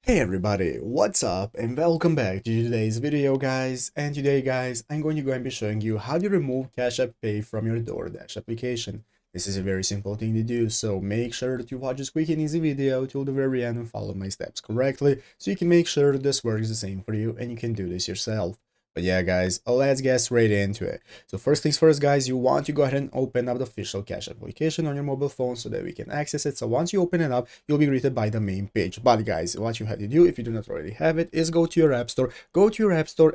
Hey everybody, what's up and welcome back to today's video guys. And today guys, I'm going to go and be showing you how to remove Cash App Pay from your Doordash application. This is a very simple thing to do, so make sure that you watch this quick and easy video till the very end and follow my steps correctly so you can make sure that this works the same for you and you can do this yourself. But yeah guys, let's get straight into it. So first things first guys, you want to go ahead and open up the official Cash application on your mobile phone so that we can access it. So once you open it up, you'll be greeted by the main page. But guys, what you have to do if you do not already have it is go to your app store,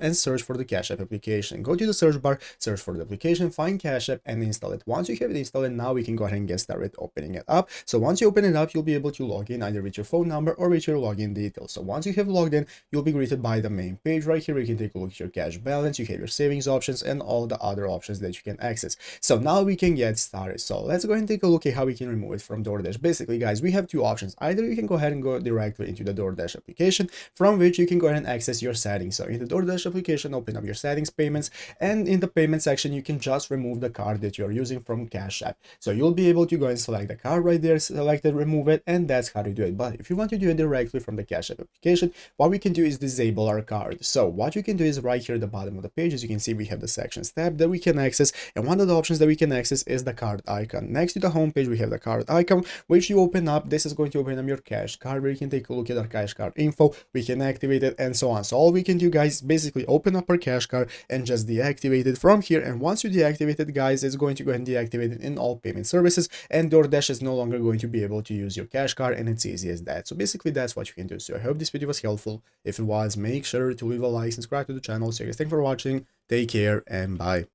and search for the Cash App application. Go to the search bar, search for the application, find Cash App and install it. Once you have it installed, now we can go ahead and get started opening it up. So once you open it up, you'll be able to log in either with your phone number or with your login details. So once you have logged in, you'll be greeted by the main page. Right here you can take a look at your cash balance, you have your savings options and all the other options that you can access. So now we can get started. So let's go ahead and take a look at how we can remove it from Doordash. Basically guys, we have two options. Either you can go ahead and go directly into the Doordash application, from which you can go ahead and access your settings. So in the Doordash application, open up your settings, payments, and in the payment section you can just remove the card that you're using from Cash App. So you'll be able to go and select the card right there, select it, remove it, and that's how to do it. But if you want to do it directly from the Cash App application, what we can do is disable our card. So what you can do is right here at the bottom of the page, as you can see, we have the sections tab that we can access, and one of the options that we can access is the card icon. Next to the home page we have the card icon, which you open up. This is going to open up your cash card where you can take a look at our cash card info, we can activate it, and so on. So all we can do guys, basically open up our cash card and just deactivate it from here. And once you deactivate it guys, it's going to go and deactivate it in all payment services, and Doordash is no longer going to be able to use your cash card, and it's easy as that. So basically that's what you can do. So I hope this video was helpful. If it was, make sure to leave a like, subscribe to the channel. So guys, thanks for watching, take care, and bye.